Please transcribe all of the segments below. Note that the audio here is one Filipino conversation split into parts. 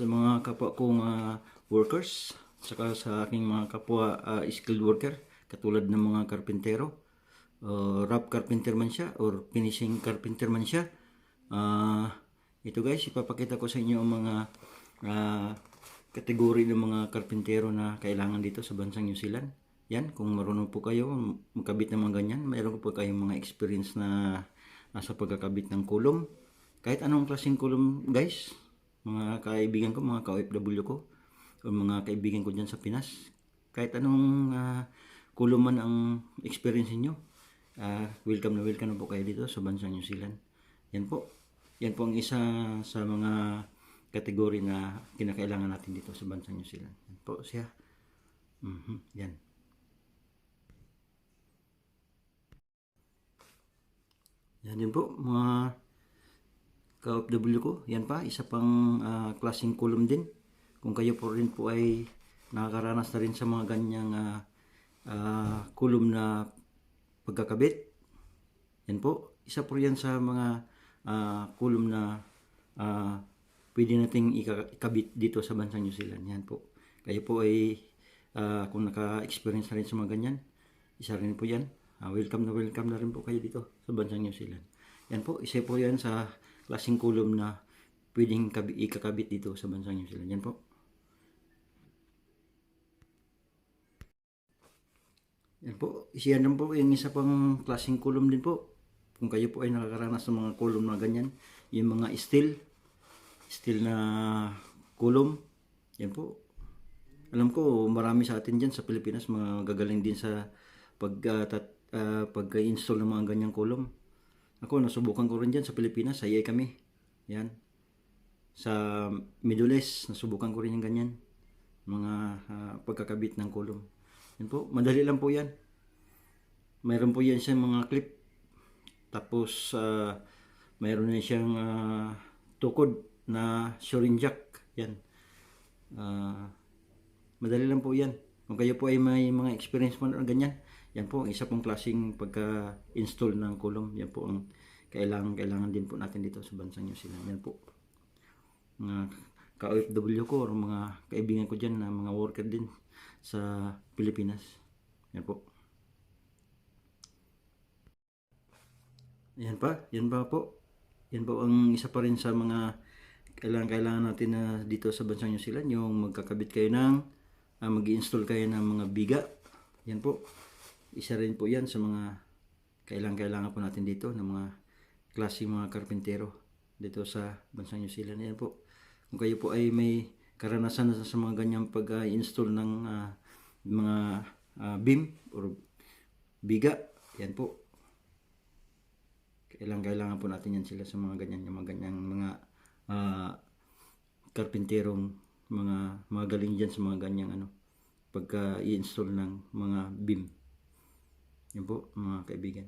sa mga kapwa kong workers, saka sa aking mga kapwa skilled worker, katulad ng mga karpintero, rough carpenter man siya or finishing carpenter man siya. Ito guys, ipapakita ko sa inyo ang mga kategory ng mga karpintero na kailangan dito sa bansang New Zealand. Yan, kung marunong po kayo magkabit ng mga ganyan, mayroon po kayong mga experience na sa pagkakabit ng kulom. Kahit anong klaseng kulom guys, mga kaibigan ko, mga ka-OFW ko, o mga kaibigan ko dyan sa Pinas, kahit anong kulom man ang experience niyo, welcome na po kayo dito sa bansang New Zealand. Yan po ang isa sa mga kategory na kinakailangan natin dito sa bansang New Zealand. Yan po siya. Yan. Yan din po mga ka-OFW ko. Yan pa, isa pang klaseng kulom din. Kung kayo po rin po ay nakakaranas na rin sa mga ganyang kulom na pagkakabit. Yan po, isa po yan sa mga kulom na pwede nating ikabit dito sa bansang New Zealand. Yan po. Kayo po ay kung naka-experience na rin sa mga ganyan, isa rin po yan. Welcome na rin po kayo dito sa bansang New Zealand. Yan po, isa po yan sa klaseng kulom na pwedeng ikakabit dito sa bansang New Zealand. Yan po. Yan po, isiyan lang po yung isa pang klaseng kulom din po. Kung kayo po ay nakakaranas ng mga kulom na ganyan, yung mga steel na kulom, yan po. Alam ko marami sa atin dyan sa Pilipinas mga gagaling din sa pag-install ng mga ganyang kulom. Ako, nasubukan ko rin dyan sa Pilipinas, sa IAI kami. Yan. Sa Middle East, nasubukan ko rin yung ganyan. Mga pagkakabit ng kulom. Yan po, madali lang po yan. Mayroon po yan siyang mga clip. Tapos, mayroon na siyang tukod na shoring jack. Yan. Madali lang po yan. Kung kayo po ay may mga experience mo na ganyan, yan po ang isa pong klaseng pagka-install ng kulom. Yan po ang kailangan din po natin dito sa bansang New Zealand. Yan po. Mga ka-OFW ko o mga kaibigan ko dyan na mga worker din sa Pilipinas. Yan po. Yan pa po. Yan po ang isa pa rin sa mga kailangan natin na dito sa bansang New Zealand, yung magkakabit kayo ng mag-i-install kayo ng mga biga. Yan po. Isa rin po yan sa mga kailangan po natin dito ng mga klase mga karpintero dito sa bansang New Zealand. Yan po. Kung kayo po ay may karanasan sa mga ganyang pag-install ng mga beam or biga, yan po. Kailangan po natin yan sila sa mga ganyang mga karpinterong mga galing dyan sa mga ganyang pagka-i-install ng mga beam. Yan po mga kaibigan.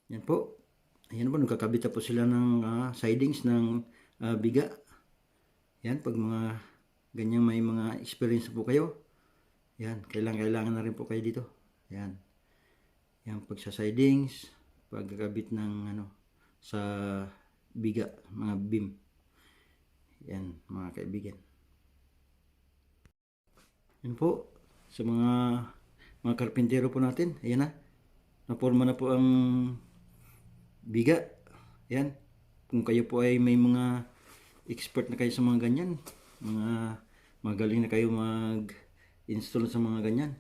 Yan po. Ayan po, nagkakabit na po sila ng sidings ng biga. Yan, pag mga ganyang may mga experience po kayo, yan, kailangan na rin po kayo dito. Yan. Yan, pag sa sidings, pagkakabit ng sa biga, mga beam. Yan, mga kaibigan. Yan po, sa mga karpintero po natin, ayan na. Naporma na po ang biga. Yan. Kung kayo po ay may mga expert na kayo sa mga ganyan, mga magaling na kayo mag-install sa mga ganyan,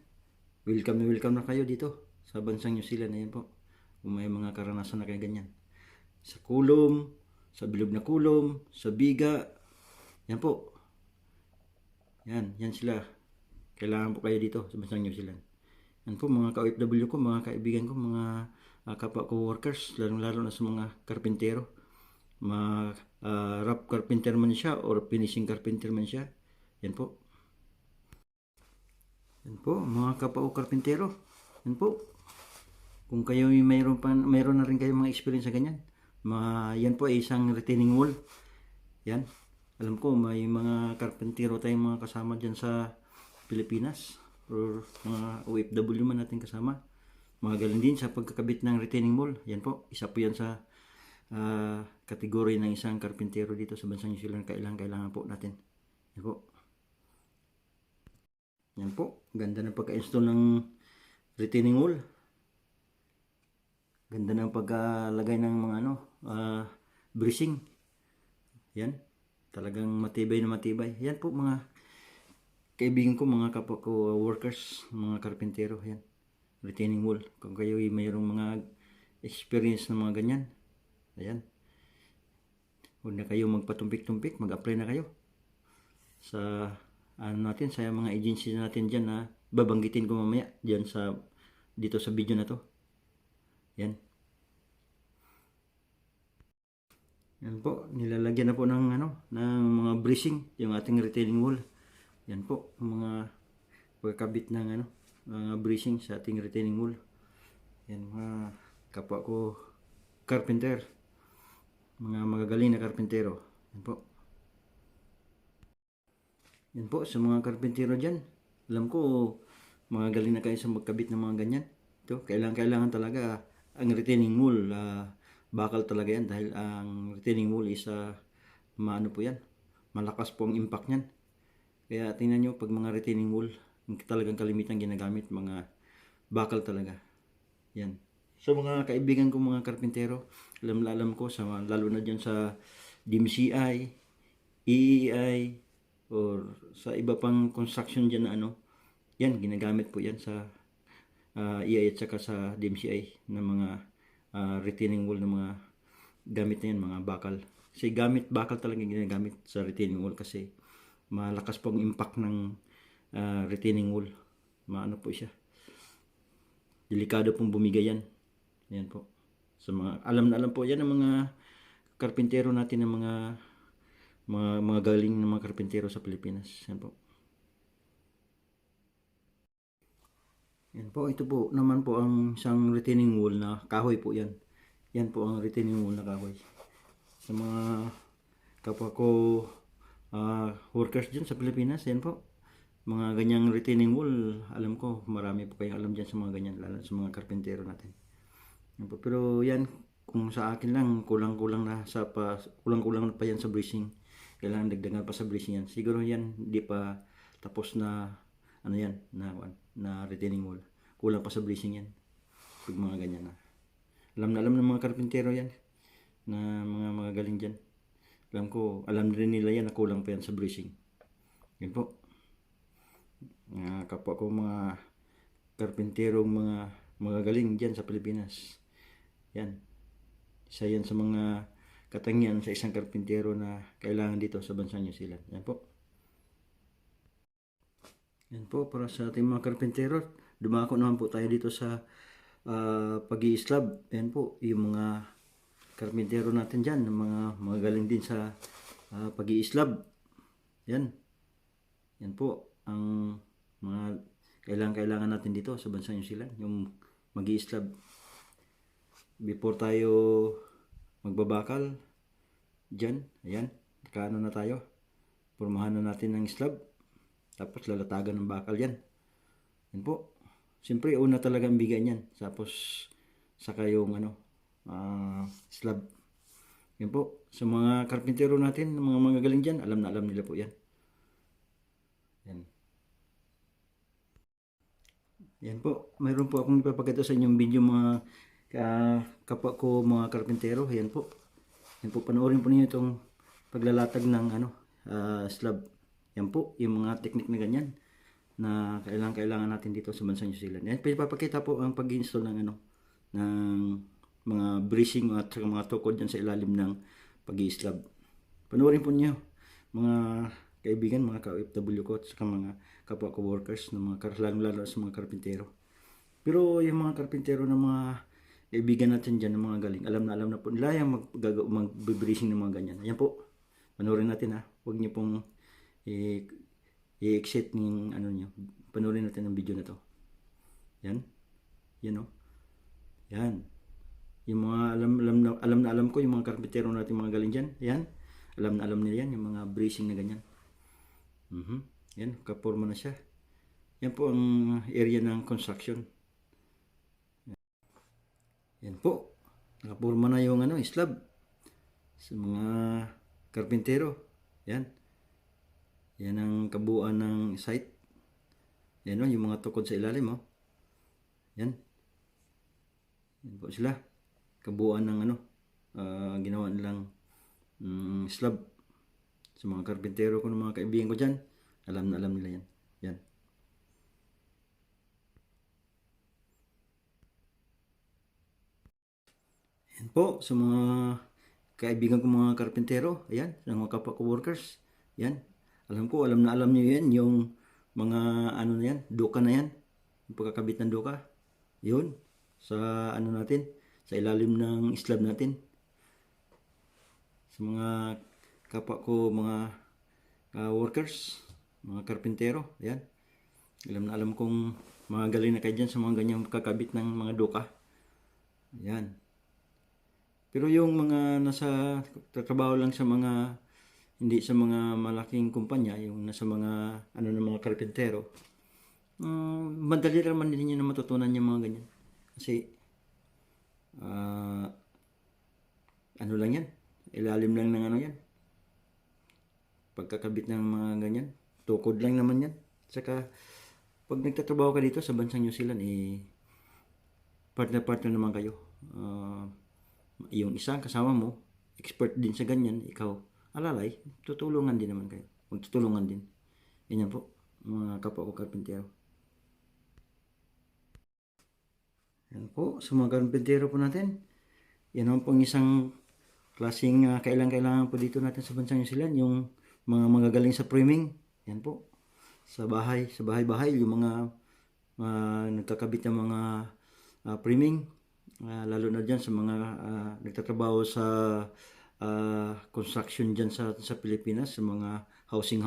welcome na kayo dito sa bansang New Zealand. Ayan po. Kung may mga karanasan na kayo ganyan. Sa kulom, sa bilog na kulom, sa biga. Yan po. Yan sila. Kailangan po kayo dito sa bansang New Zealand. Yan po mga ka-OFW ko, mga kaibigan ko, mga kapwa ko workers, lalo na sa mga karpintero. Mga rough carpenter man siya or finishing carpenter man siya. Yan po. Yan po, mga kapwa ko karpintero. Yan po. Kung kayo mayroon na rin kayo mga experience sa ganyan. Yan po ay isang retaining wall. Yan. Alam ko may mga karpintero tayong mga kasama dyan sa Pilipinas or mga OFW man natin kasama. Mga galing din sa pagkakabit ng retaining wall. Yan po, isa po yan sa kategory ng isang karpintero dito sa bansang New Zealand. Kailangan po natin. Yan po. Yan po. Ganda ng pagka-install ng retaining wall. Ganda ng pagkalagay ng mga bracing. Yan. Talagang matibay na matibay. Yan po mga kaibigan ko, mga kapwa ko workers, mga karpintero. Yan. Retaining wall. Kung kayo mayroong mga experience na mga ganyan. Ayan. Huwag na kayo magpatumpik-tumpik. Mag-apply na kayo. Sa natin, sa mga agency natin dyan na babanggitin ko mamaya dyan dito sa video na to. Yan. Yan po, nilalagyan na po ng mga bracing yung ating retaining wall. Yan po, mga pagkabit ng mga bracing sa ating retaining wall. Yan mga kapwa ko carpenter, mga magagaling na karpintero. Yan po. Yan po, sa mga karpintero dyan, alam ko magagaling na kayo sa magkabit ng mga ganyan. Ito, kailangan talaga ang retaining wall, bakal talaga yan dahil ang retaining wall is po yan, malakas po ang impact niyan. Kaya tingnan nyo, pag mga retaining wall, talagang kalimitan ginagamit, mga bakal talaga. Yan. So mga kaibigan ko mga karpintero, alam ko, lalo na dyan sa DMCI, EEI, or sa iba pang construction dyan na yan, ginagamit po yan sa EEI at saka sa DMCI na mga retaining wall na mga gamit na yan, mga bakal. Kasi bakal talaga ginagamit sa retaining wall kasi malakas po ang impact ng retaining wall. Po siya. Delikado pong bumigay yan. Yan po. Sa mga alam po yan ng mga karpintero natin, ng mga galing ng mga karpintero sa Pilipinas. Yan po. Yan po, ito po naman po ang isang retaining wall na kahoy po yan. Yan po ang retaining wall na kahoy. Sa mga kapwa ko workers dyan sa Pilipinas, yan po. Mga ganyang retaining wall, alam ko, marami po kayong alam dyan sa mga ganyan, lalo sa mga karpintero natin. Yan po. Pero yan, kung sa akin lang, kulang-kulang na pa yan sa bracing. Kailangan dagdagan pa sa bracing yan. Siguro yan, hindi pa tapos na na retaining wall. Kulang pa sa bracing yan. Pag mga ganyan na. Alam ng mga karpintero yan. Na mga galing dyan. Alam rin nila yan na kulang pa yan sa bracing. Yan po. Kapwa ko mga karpintero, mga galing dyan sa Pilipinas. Yan. Isa yan sa mga katangian sa isang karpintero na kailangan dito sa bansang New Zealand. Yan po. Yan po, para sa ating mga karpintero, dumako naman po tayo dito sa pag-i-slab. Yan po, yung mga karpintero natin dyan, mga galing din sa pag-i-slab. Yan. Yan po, ang mga kailangan natin dito sa bansang New Zealand, yung mag-i-slab. Before tayo magbabakal, dyan, ayan, nakaano na tayo. Pormahan na natin ng slab. Tapos lalatagan ng bakal yan. Yan po. Siyempre, una talaga ang bigay niyan. Tapos, saka yung slab. Yan po. Sa mga karpintero natin, mga magagaling dyan, alam nila po yan. Yan. Yan po. Mayroon po akong ipapakita sa inyong video mga kapwa ko mga karpintero. Yan po. Yan po. Panoorin po niyo itong paglalatag ng slab. Yan po, yung mga technique na ganyan na kailangan natin dito sa bansang New Zealand. Yan, papakita po ang pag-install ng mga bracing at mga tukod dyan sa ilalim ng pag-i-slab. Panoorin po niyo mga kaibigan, mga ka-OFW ko at saka mga kapwa ko workers, lalo sa mga karpintero. Pero yung mga karpintero ng mga kaibigan natin dyan, ng mga galing, alam na po nila yung mag-bracing ng mga ganyan. Yan po, panoorin natin ha. Huwag niyo pong i-exit ng nyo. Panoorin natin ang video na to. Yan. Yan o. Yan. Yung mga alam ko, yung mga karpintero natin mga galing dyan. Yan. Alam nila yan. Yung mga bracing na ganyan. Yan. Kaporma na siya. Yan po ang area ng construction. Yan po. Nakaporma na yung slab. sa mga karpintero. Yan. Yan ang kabuuan ng site. Yan o, yung mga tukod sa ilalim o. Yan. Yan po sila. Kabuuan ng ginawa nilang slab. Sa mga karpintero ko ng mga kaibigan ko dyan, alam na alam nila yan. Yan. Yan po sa mga kaibigan ko mga karpintero. Ayan, sa mga kapwa ko workers. Yan. Alam ko, alam na alam nyo yan. Yung mga ano na yan, doka na yan. Yung pagkakabit ng doka. Yun. Sa ano natin, sa ilalim ng slab natin. Sa mga kapwa ko mga workers, mga karpintero. Ayan. Alam na alam kong mga galing na kayo dyan sa mga ganyang kakabit ng mga doka. Ayan. Pero yung mga nasa tatrabaho lang sa mga hindi sa mga malaking kumpanya, yung nasa mga ano ng mga karpintero, madali naman din nyo na matutunan yung mga ganyan. Kasi ano lang yan, ilalim lang ng ano yan. Pagkakabit ng mga ganyan, tukod lang naman yan. Saka pag nagtatrabaho ka dito sa bansang New Zealand, partner naman kayo. Yung isang kasama mo, expert din sa ganyan, ikaw, alalay, tutulungan din naman kayo. Magtutulungan din. Yan po, mga kapwa ko karpintero. Yan po, sa mga karpintero po natin, yan ang pong isang klaseng kailangan po dito natin sa bansang New Zealand, yung mga magagaling sa framing. Yan po, sa bahay-bahay, yung mga nagkakabit ng mga framing. Lalo na dyan sa mga nagtatrabaho sa construction dyan sa Pilipinas, sa mga housing.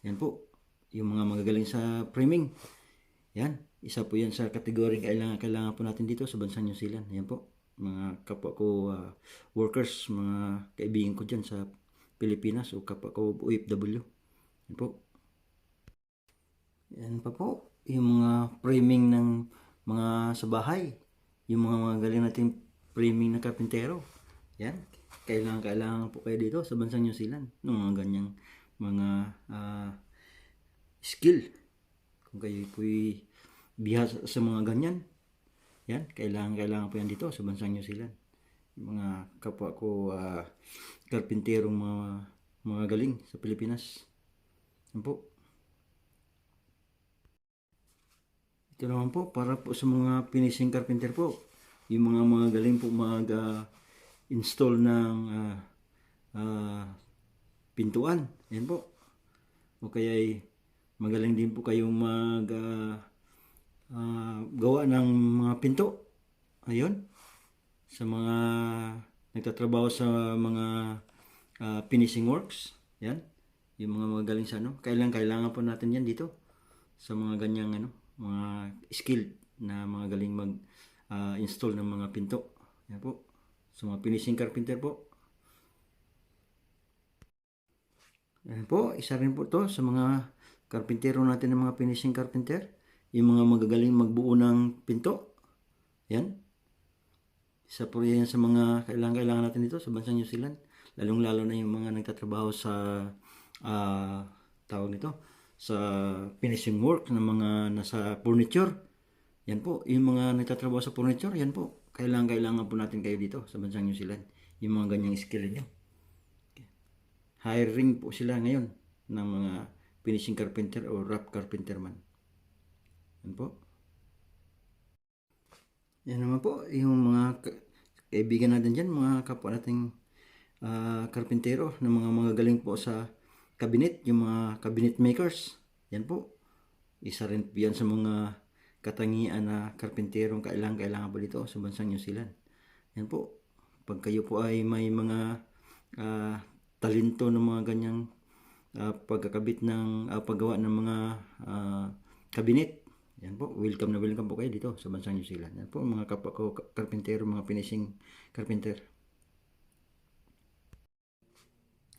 Yan po, yung mga magagaling sa framing. Yan, isa po yan sa kategoring kailangan po natin dito sa bansang New Zealand. Yan po, mga kapwa ko workers, mga kaibigan ko dyan sa Pilipinas o kapwa ko OFW. Yan po. Yan pa po, yung mga framing ng mga sa bahay. Yung mga galing nating framing na karpintero. Yan. Kailangan po kayo dito sa bansang New Zealand. Ng mga ganyang mga skill. Kung kayo po'y bihas sa mga ganyan. Yan. Kailangan po yan dito sa bansang New Zealand. Yung mga kapwa ko karpinterong mga galing sa Pilipinas. Yan po. Ito naman po, para po sa mga finishing carpenter po, yung mga galing po mag-install ng pintuan. Yan po. O kaya magaling din po kayong gawa ng mga pinto. Ayun. Sa mga nagtatrabaho sa mga finishing works. Yan. Yung mga magaling sa kailangan po natin yan dito. Sa mga ganyang mga skill na mga galing mag-install ng mga pinto. Yan po. So mga finishing carpenter po. Yan po, isa rin po to sa mga karpintero natin ng mga finishing carpenter. Yung mga magagaling magbuo ng pinto. Yan. Isa po yan sa mga kailangan natin dito sa bansang New Zealand. Lalong-lalo na yung mga nagtatrabaho sa tawag nito, sa finishing work ng mga nasa furniture. Yan po, yung mga nagtatrabaho sa furniture, yan po. Kailangan po natin kayo dito sa bansang New Zealand. Yung mga ganyang skill nyo. Okay. Hiring po sila ngayon ng mga finishing carpenter o rough carpenter man. Yan po. Yan naman po, yung mga kaibigan natin dyan, mga kapwa nating karpintero na mga galing po sa cabinet, yung mga cabinet makers. Yan po. Isa rin po yan sa mga katangian na karpenterong kailangan po dito sa bansang New Zealand. Yan po. Pag kayo po ay may mga talento ng mga ganyang pagkakabit ng paggawa ng mga cabinet, yan po. Welcome po kayo dito sa bansang New Zealand. Yan po mga kapwa ko karpentero, mga finishing carpenter.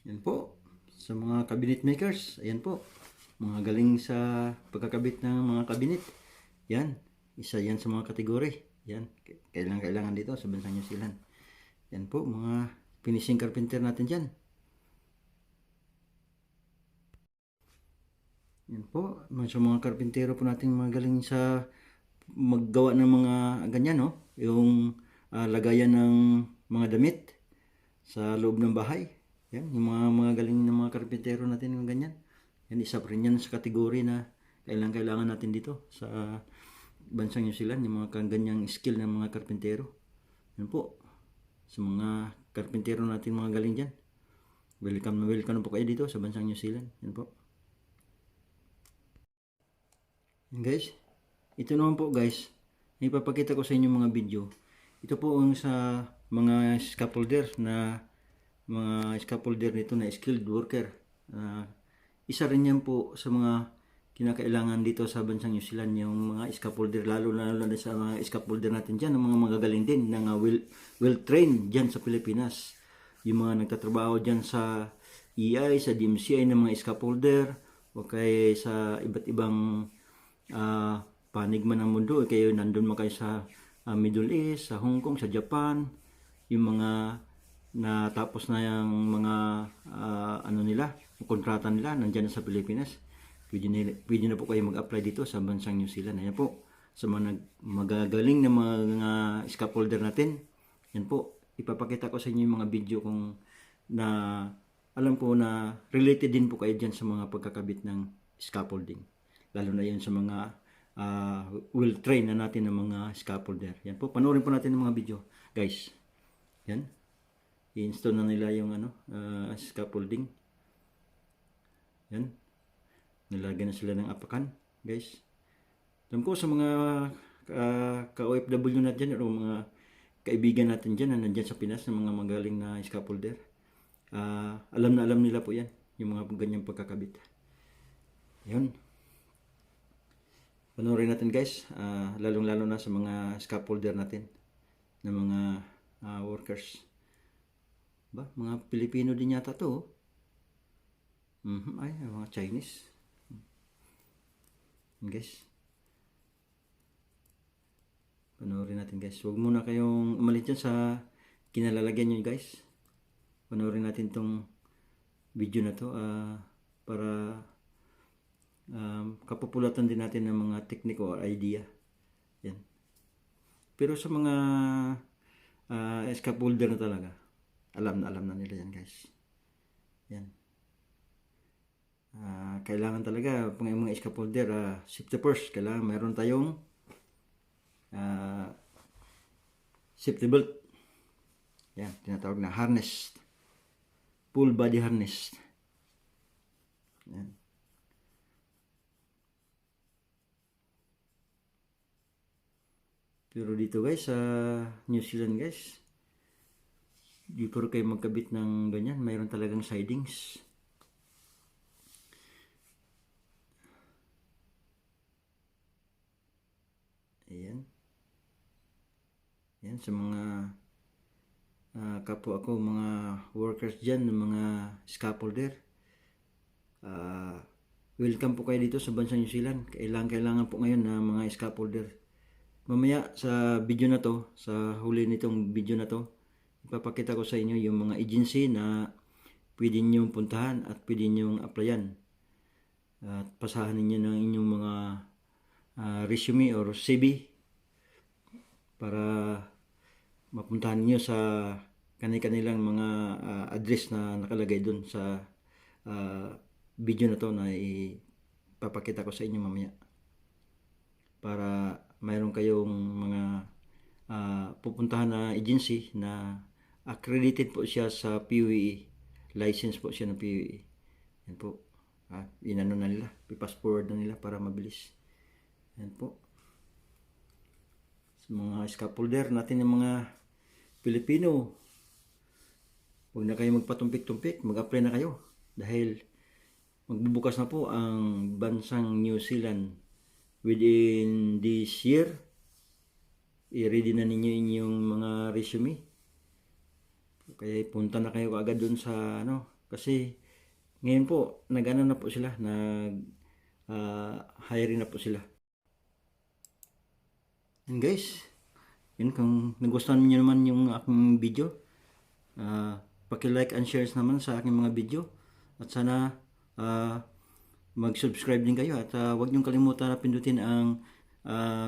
Yan po. Sa mga cabinet makers, ayan po, mga galing sa pagkakabit ng mga cabinet. Yan, isa yan sa mga kategory. Yan, kailangan dito sa bansang New Zealand. Yan po, mga finishing carpenter natin dyan. Yan po, sa mga karpintero po natin magaling sa maggawa ng mga ganyan, no? Yung lagayan ng mga damit sa loob ng bahay. Yan, yung mga galing ng mga karpintero natin yung ganyan. Yan, isa pa rin yan sa kategory na kailangan natin dito sa bansang New Zealand, yung mga ganyang skill ng mga karpintero. Yan po, sa mga karpintero natin mga galing dyan. Welcome po kayo dito sa bansang New Zealand. Yan po. Yan guys, ito naman po guys, ipapakita ko sa inyo mga video. Ito po ang sa mga scaffolder nito na skilled worker. Isa rin yan po sa mga kinakailangan dito sa bansang New Zealand, yung mga scaffolder, lalo na sa mga scaffolder natin dyan, ng mga magagaling din, na well trained dyan sa Pilipinas. Yung mga nagtatrabaho dyan sa EI, sa DMCI ng mga scaffolder, o kaya sa iba't ibang panig man ng mundo, kayo nandun mo kayo sa Middle East, sa Hong Kong, sa Japan, yung mga natapos na yung mga kontrata nila nandyan na sa Pilipinas, pwede na po kayo mag-apply dito sa bansang New Zealand. Ayan po, sa mga magagaling na mga scaffolder natin, yan po, ipapakita ko sa inyo yung mga video kung na alam ko na related din po kayo dyan sa mga pagkakabit ng scaffolding, lalo na yun sa mga will train na natin ng mga scaffolder. Yan po, panoorin po natin ng mga video guys. Yan, i-install na nila yung scaffolding. Yan, nilagyan na sila ng apakan guys. Alam ko sa mga ka-OFW natin o mga kaibigan natin dyan na nandyan sa Pinas, ng mga magaling na scaffolder, alam na alam nila po yan, yung mga ganyang pagkakabit. Yan, panoorin natin guys, lalong-lalo na sa mga scaffolder natin, na mga workers. Ba, mga Pilipino din yata to. Ay, mga Chinese. Guys, panoorin natin guys. Huwag muna kayong umalit dyan sa kinalalagyan nyo guys. Panoorin natin tong video na to para kapupulatan din natin ng mga technique o idea. Yan. Pero sa mga scaffolder na talaga, alam na nila yan guys. Yan. Kailangan talaga pang mga scaffolder, safety first. Kailangan mayroon tayong safety belt. Yan, tinatawag na harness. Full body harness. Yan. Pero dito guys, sa New Zealand guys, before kayo magkabit ng ganyan, mayroon talagang sidings. Ayan. Yan, sa mga kapwa ko, mga workers dyan, ng mga scaffolder, welcome po kayo dito sa bansang New Zealand. Kailangan po ngayon na mga scaffolder. Mamaya sa video na to, sa huli nitong video na to, ipapakita ko sa inyo yung mga agency na pwede nyo puntahan at pwede nyo applyan. At pasahan ninyo ng inyong mga resume or CV para mapuntahan niyo sa kanilang mga address na nakalagay dun sa video na to na ipapakita ko sa inyo mamaya, para mayroon kayong mga pupuntahan na agency na accredited po siya sa PUE, license po siya ng PUE. Yan po, inano na nila, i-pass forward na nila para mabilis. Yan po, sa mga scaffolder natin ng mga Pilipino, huwag na kayo magpatumpik-tumpik, mag-apply na kayo dahil magbubukas na po ang bansang New Zealand within this year. I-ready na ninyo inyong mga resume, kaya punta na kayo agad dun sa kasi ngayon po nag-ano na po sila, hiring na po sila. And guys, yun, kung nagustuhan niyo naman yung aking video, paki-like and shares naman sa aking mga video. At sana mag-subscribe din kayo, at huwag niyong kalimutan na pindutin ang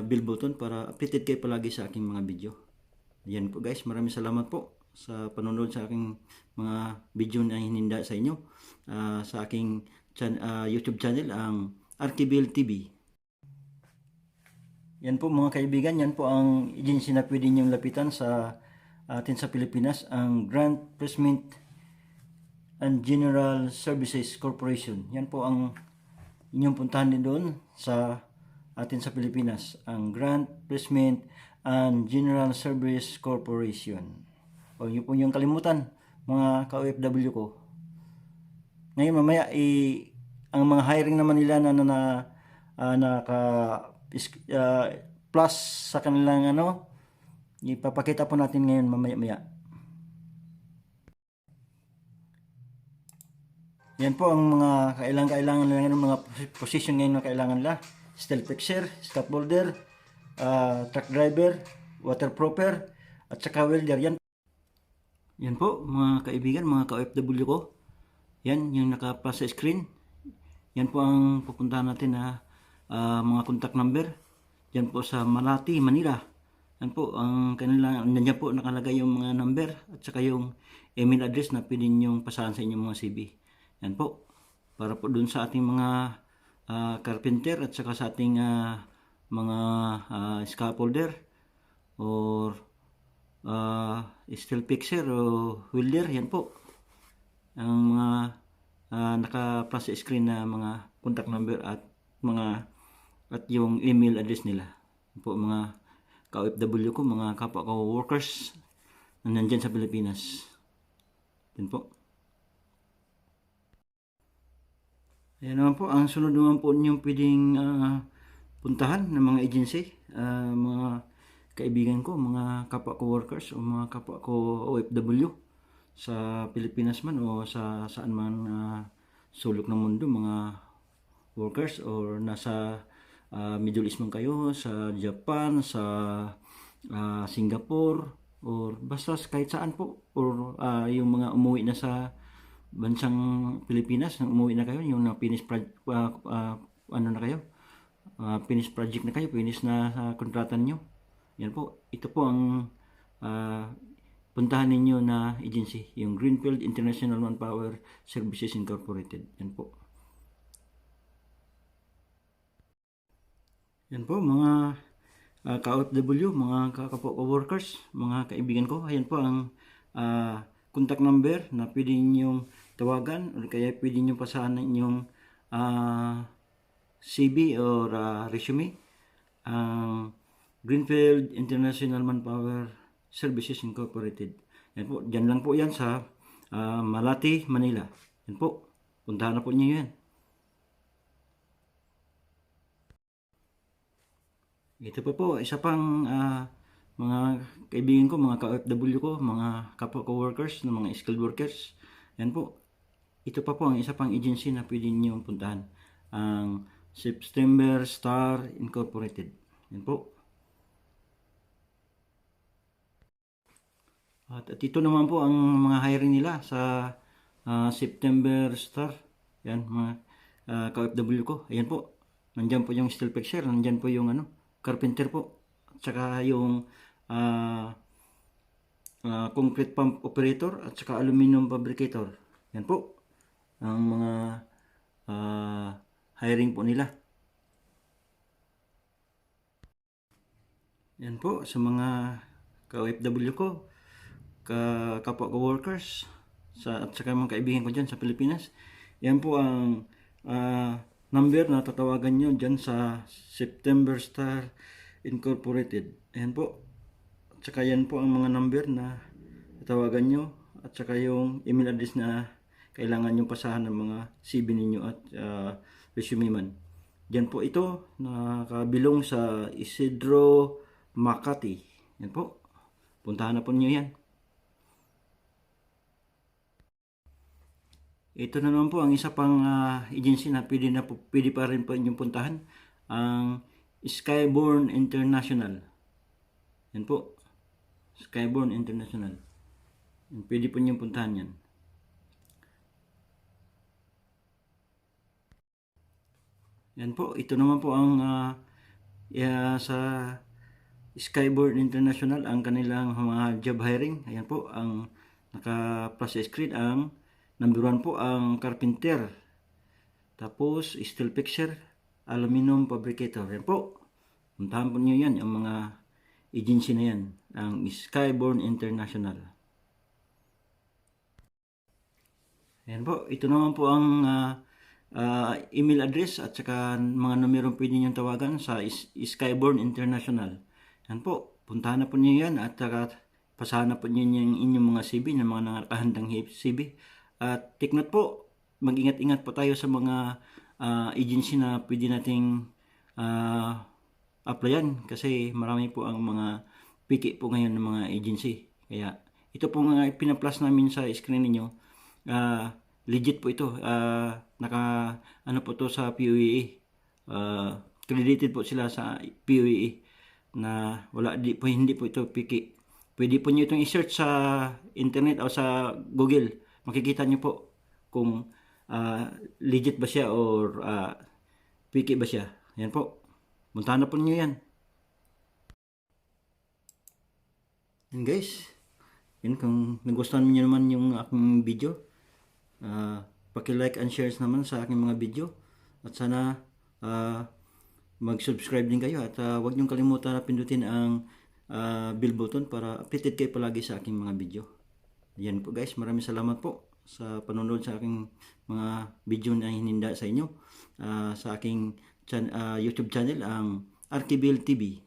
bell button para updated kayo palagi sa aking mga video. Yan po guys, maraming salamat po sa panonood sa aking mga video na hininda sa inyo sa aking YouTube channel, ang Archibel TV. Yan po mga kaibigan, yan po ang agency na pwede niyong lapitan sa atin sa Pilipinas, ang Grant Placement and General Services Corporation. Yan po ang inyong puntahan din doon sa atin sa Pilipinas, ang Grant Placement and General Service Corporation. O yun po yung kalimutan mga ka-OFW ko. Ngayon mamaya ang mga hiring naman nila na naka plus sa kanilang ipapakita po natin ngayon mamaya-maya. Yan po ang mga kailangan nila ng mga position ngayon na kailangan nila. Steel fixer, scaffolder, truck driver, waterproofer, at saka welder. Yan po mga kaibigan, mga ka-OFW ko. Yan yung naka-plus sa screen. Yan po ang pupuntahan natin na mga contact number. Yan po sa Malati, Manila. Yan po ang kanilang, nandiyan po nakalagay yung mga number at saka yung email address na pwede nyong pasahan sa inyong mga CV. Yan po, para po dun sa ating mga carpenter at saka sa ating mga scaffolder or steel fixer o welder. Yan po ang mga naka-plus sa screen na mga contact number at yung email address nila. Yan po mga ka-OFW ko, mga kapwa ko workers na nandyan sa Pilipinas. Yan po. Ayan naman po, ang sunod naman po ninyong pwedeng puntahan ng mga agency, mga kaibigan ko, mga kapwa ko workers o mga kapwa ko OFW sa Pilipinas man o sa saan man sulok ng mundo, mga workers or nasa Middle East man kayo, sa Japan, sa Singapore, or basta kahit saan po, or yung mga umuwi na sa bansang Pilipinas, umuwi na kayo, yung finish project, na kayo, finish project na kayo, finish na kontrata niyo. Yan po, ito po ang puntahan ninyo na agency, yung Greenfield International Manpower Services Incorporated. Yan po. Yan po mga ka-OFW, mga kapwa-workers, mga kaibigan ko. Ayan po ang contact number na pwede ninyong tawagan o kaya pwede ninyong pasahan ng inyong CV or resume. Greenfield International Manpower Services Incorporated. Yan po, dyan lang po yan sa Malati, Manila. Yan po, puntahan na po niyo yan. Ito po, isa pang mga kaibigan ko, mga ka-OFW ko, mga kapwa ko workers, na mga skilled workers. Yan po, ito pa po ang isa pang agency na pwede niyo puntahan, ang September Star Incorporated. Yan po. At ito naman po ang mga hiring nila sa September Star. Yan, mga ka-OFW ko. Ayan po, nandyan po yung steel fixer, nandyan po yung carpenter po, at saka yung concrete pump operator at saka aluminum fabricator. Yan po ang mga hiring po nila. Yan po sa mga ka-OFW ko, kapwa ko workers at saka mga kaibigan ko dyan sa Pilipinas. Yan po ang number na tatawagan nyo dyan sa September Star Incorporated. Ayan po. At saka yan po ang mga number na tatawagan nyo at saka yung email address na kailangan nyo pasahan ng mga CV ninyo at resume man. Diyan po ito, nakabilong sa Isidro Makati. Yan po. Puntahan na po nyo yan. Ito na naman po ang isa pang agency na pwede pa rin po inyong puntahan, ang Skyborne International. Yan po, Skyborne International. Pwede po niyong puntahan yan. Yan po, ito naman po ang sa Skyborn International, ang kanilang mga job hiring. Ayan po, ang naka-plus sa screen, ang number 1 po, ang carpenter. Tapos, steel fixer, aluminum fabricator. Ayan po, puntahan po nyo yan, ang mga agency na yan, ang Skyborn International. Ayan po, ito naman po ang email address at saka mga numero pwede nyo tawagan sa Skyborn International. Yan po, puntahan na po nyo yan at saka pasahan na po nyo yung inyong mga CV, ng mga nakahandang CV. At take note po, mag-ingat-ingat po tayo sa mga agency na pwede nating applyan kasi marami po ang mga piki po ngayon ng mga agency. Kaya ito po nga pina-plus namin sa screen ninyo. Legit po ito. Naka ano po to sa POEA. Credited po sila sa POEA na wala hindi po ito piki. Pwede po niyo itong i-search sa internet o sa Google. Makikita niyo po kung legit ba siya or piki ba siya. Yan po. Puntahan na po niyo yan. Yan guys. Yan, kung nagustuhan niyo naman yung aking video, paki-like and share naman sa aking mga video. At sana mag-subscribe din kayo at huwag niyong kalimutan na pindutin ang bell button para updated kayo palagi sa aking mga video. Yan po guys, maraming salamat po sa panonood sa aking mga video na hininda sa inyo sa aking YouTube channel, ang Archibel TV.